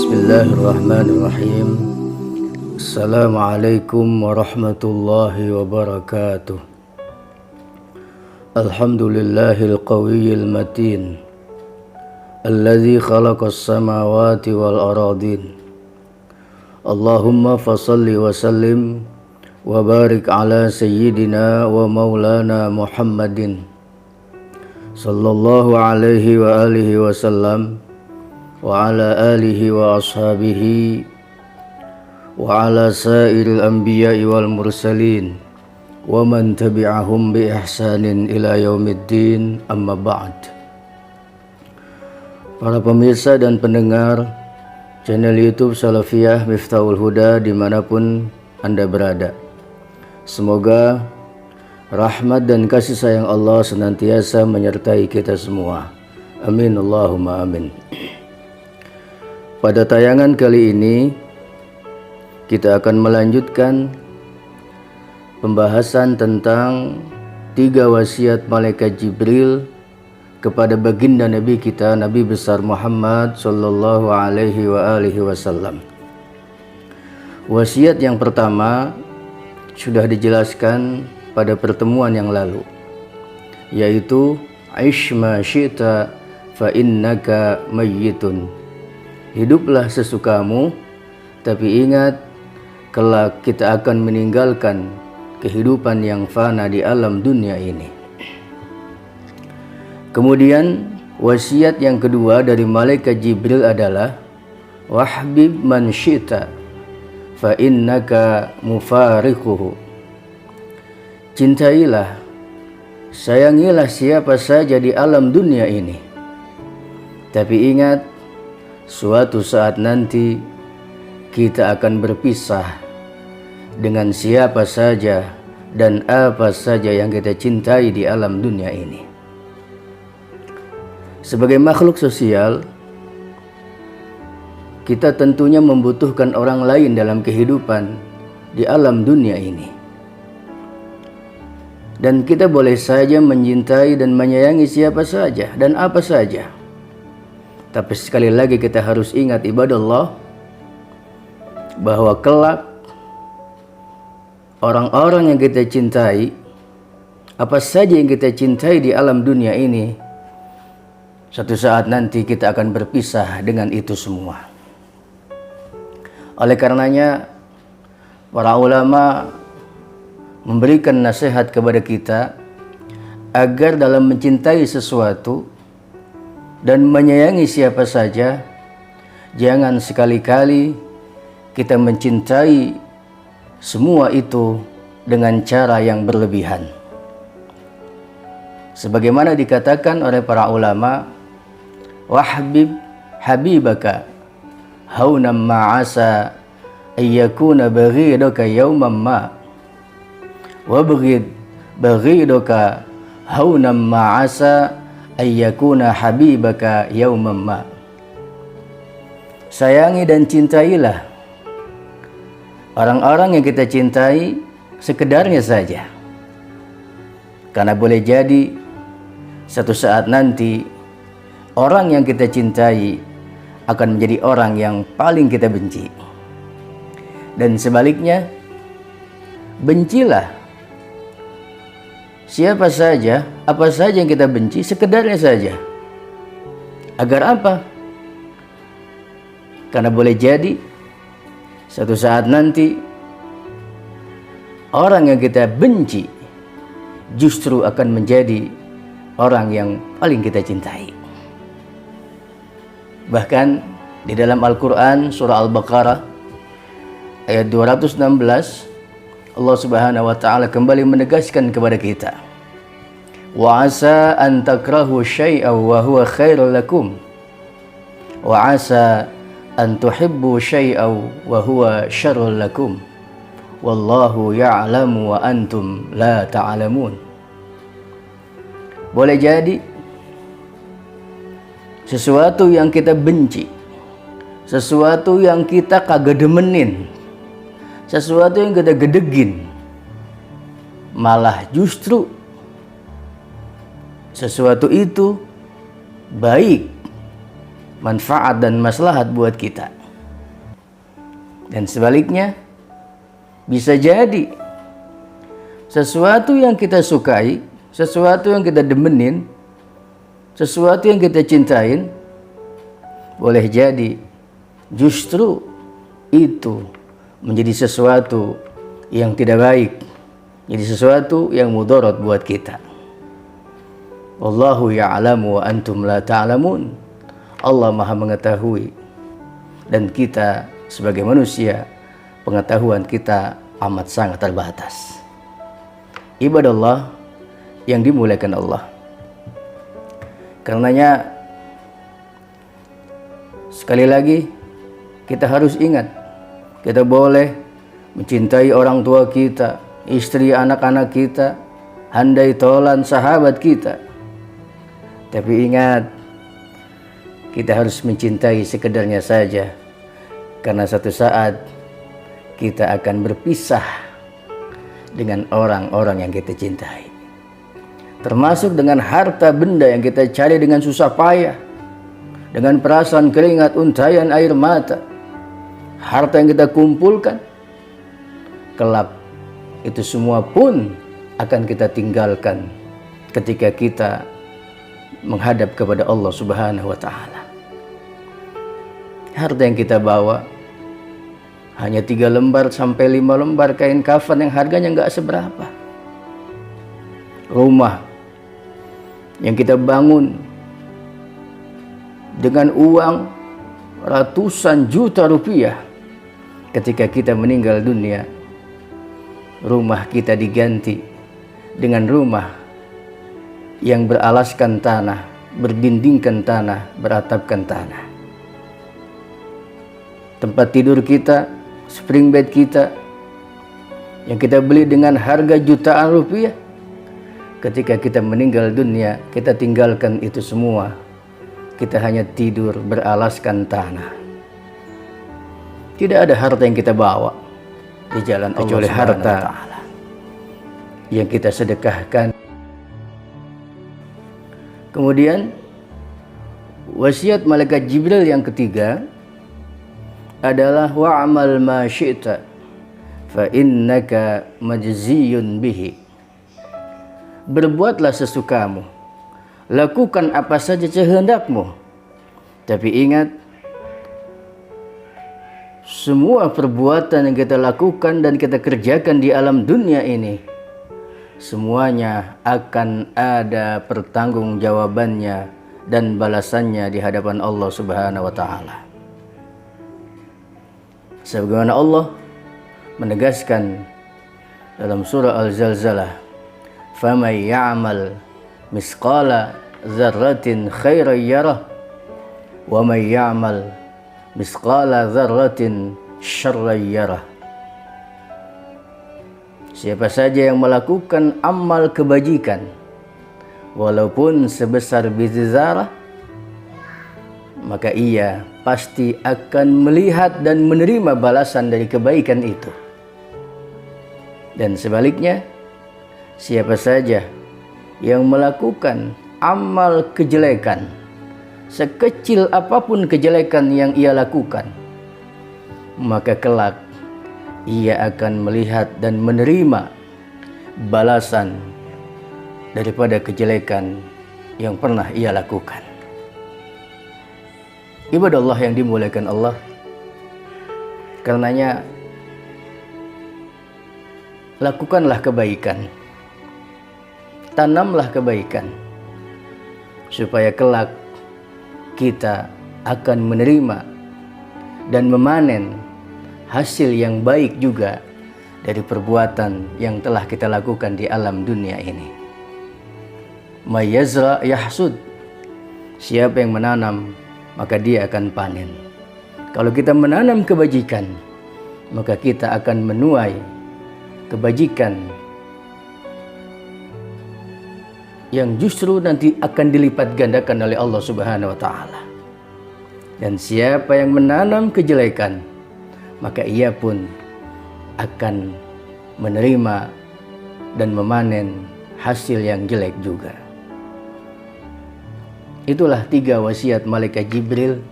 Bismillahirrahmanirrahim. Assalamualaikum warahmatullahi wabarakatuh. Alhamdulillahil qawiyyil matin alladzi khalaqas samawati wal aradin. Allahumma fasalli wa sallim wa barik ala sayyidina wa maulana Muhammadin sallallahu alaihi wa alihi wa sallam wa ala alihi wa ashabihi wa ala sairil anbiya'i wal mursalin wa man tabi'ahum bi ihsanin ila yaumiddin, amma ba'd. Para pemirsa dan pendengar channel YouTube Salafiyah Miftahul Huda dimanapun Anda berada, semoga rahmat dan kasih sayang Allah senantiasa menyertai kita semua. Amin Allahumma amin. Pada tayangan kali ini kita akan melanjutkan pembahasan tentang 3 wasiat malaikat Jibril kepada baginda Nabi kita, Nabi besar Muhammad sallallahu alaihi wa alihi wasallam. Wasiat yang pertama sudah dijelaskan pada pertemuan yang lalu, yaitu aish ma syi'ta fa innaka mayyitun. Hiduplah sesukamu, tapi ingat kelak kita akan meninggalkan kehidupan yang fana di alam dunia ini. Kemudian wasiat yang kedua dari malaikat Jibril adalah wahbib man syi'ta fa innaka mufariquhu. Cintailah, sayangilah siapa saja di alam dunia ini, tapi ingat suatu saat nanti kita akan berpisah dengan siapa saja dan apa saja yang kita cintai di alam dunia ini. Sebagai makhluk sosial, kita tentunya membutuhkan orang lain dalam kehidupan di alam dunia ini. Dan kita boleh saja mencintai dan menyayangi siapa saja dan apa saja. Tapi sekali lagi kita harus ingat ibadallah, bahwa kelak orang-orang yang kita cintai, apa saja yang kita cintai di alam dunia ini, suatu saat nanti kita akan berpisah dengan itu semua. Oleh karenanya para ulama memberikan nasihat kepada kita agar dalam mencintai sesuatu dan menyayangi siapa saja, jangan sekali-kali kita mencintai semua itu dengan cara yang berlebihan. Sebagaimana dikatakan oleh para ulama, wahbib habibaka haunam ma'asa ayyakuna baghidaka yawman ma wabghid baghidaka haunam ma'asa ayyakuna habibaka yawman ma. Sayangi dan cintailah orang-orang yang kita cintai sekedarnya saja, karena boleh jadi satu saat nanti orang yang kita cintai akan menjadi orang yang paling kita benci. Dan sebaliknya, bencilah siapa saja, apa saja yang kita benci sekedarnya saja. Agar apa? Karena boleh jadi satu saat nanti orang yang kita benci justru akan menjadi orang yang paling kita cintai. Bahkan di dalam Al-Quran surah Al-Baqarah ayat 216, Allah Subhanahu wa taala kembali menegaskan kepada kita, wa asa an takrahu syai'an wa huwa khairul lakum wa asa an tuhibbu syai'an wa huwa syarrul lakum wallahu ya'lamu wa antum la ta'lamun. Boleh jadi sesuatu yang kita benci, sesuatu yang kita kagak demenin, sesuatu yang kita gedegin, malah justru sesuatu itu baik, manfaat dan maslahat buat kita. Dan sebaliknya, bisa jadi sesuatu yang kita sukai, sesuatu yang kita demenin, sesuatu yang kita cintain, boleh jadi justru itu menjadi sesuatu yang tidak baik, jadi sesuatu yang mudarat buat kita. Wallahu ya'lamu wa antum la ta'lamun. Allah Maha mengetahui dan kita sebagai manusia pengetahuan kita amat sangat terbatas. Ibadallah yang dimuliakan Allah. Karenanya sekali lagi kita harus ingat, kita boleh mencintai orang tua kita, istri, anak-anak kita, handai tolan sahabat kita. Tapi ingat, kita harus mencintai sekedarnya saja, karena satu saat kita akan berpisah dengan orang-orang yang kita cintai. Termasuk dengan harta benda yang kita cari dengan susah payah, dengan perasaan keringat, untayan air mata. Harta yang kita kumpulkan, kelak itu semua pun akan kita tinggalkan ketika kita menghadap kepada Allah Subhanahu wa Ta'ala. Harta yang kita bawa hanya 3 lembar sampai 5 lembar kain kafan yang harganya nggak seberapa. Rumah yang kita bangun dengan uang ratusan juta rupiah, ketika kita meninggal dunia, rumah kita diganti dengan rumah yang beralaskan tanah, berdindingkan tanah, beratapkan tanah. Tempat tidur kita, spring bed kita yang kita beli dengan harga jutaan rupiah, ketika kita meninggal dunia, kita tinggalkan itu semua. Kita hanya tidur beralaskan tanah. Tidak ada harta yang kita bawa di jalan Allah kecuali harta yang kita sedekahkan. Kemudian wasiat malaikat Jibril yang ketiga adalah wa'amal ma syi'ta fa innaka majziyun bihi. Berbuatlah sesukamu, lakukan apa saja kehendakmu, tapi ingat, semua perbuatan yang kita lakukan dan kita kerjakan di alam dunia ini, semuanya akan ada pertanggungjawabannya dan balasannya di hadapan Allah Subhanahu wa Ta'ala. Sebagaimana Allah menegaskan dalam surah Al-Zalzalah, "Faman ya'mal misqala dzarratin khairan yarah wa man ya'mal misqala dzarratin syarran yarah." Siapa saja yang melakukan amal kebajikan walaupun sebesar biji zarah, maka ia pasti akan melihat dan menerima balasan dari kebaikan itu. Dan sebaliknya, siapa saja yang melakukan amal kejelekan, sekecil apapun kejelekan yang ia lakukan, maka kelak ia akan melihat dan menerima balasan daripada kejelekan yang pernah ia lakukan. Ibadallah yang dimuliakan Allah, karenanya lakukanlah kebaikan, tanamlah kebaikan, supaya kelak kita akan menerima dan memanen hasil yang baik juga dari perbuatan yang telah kita lakukan di alam dunia ini. May yazra yahsud, siapa yang menanam maka dia akan panen. Kalau kita menanam kebajikan, maka kita akan menuai kebajikan yang justru nanti akan dilipat gandakan oleh Allah Subhanahu wa Ta'ala. Dan siapa yang menanam kejelekan, maka ia pun akan menerima dan memanen hasil yang jelek juga. Itulah 3 wasiat malaikat Jibril.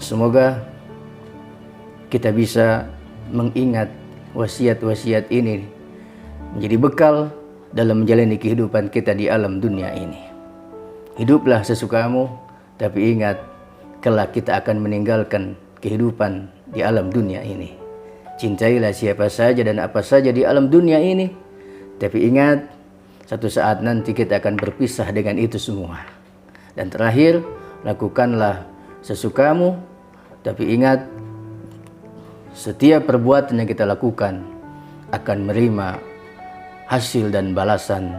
Semoga kita bisa mengingat wasiat-wasiat ini menjadi bekal dalam menjalani kehidupan kita di alam dunia ini. Hiduplah sesukamu, tapi ingat kelak kita akan meninggalkan kehidupan di alam dunia ini. Cintailah siapa saja dan apa saja di alam dunia ini, tapi ingat satu saat nanti kita akan berpisah dengan itu semua. Dan terakhir, lakukanlah sesukamu, tapi ingat setiap perbuatan yang kita lakukan akan menerima hasil dan balasan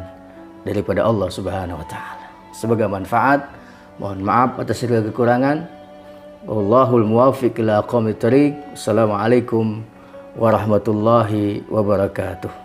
daripada Allah Subhanahu wa taala. Semoga manfaat. Mohon maaf atas segala kekurangan. Wallahul muwaffiq ila aqwamit thoriq. Assalamualaikum warahmatullahi wabarakatuh.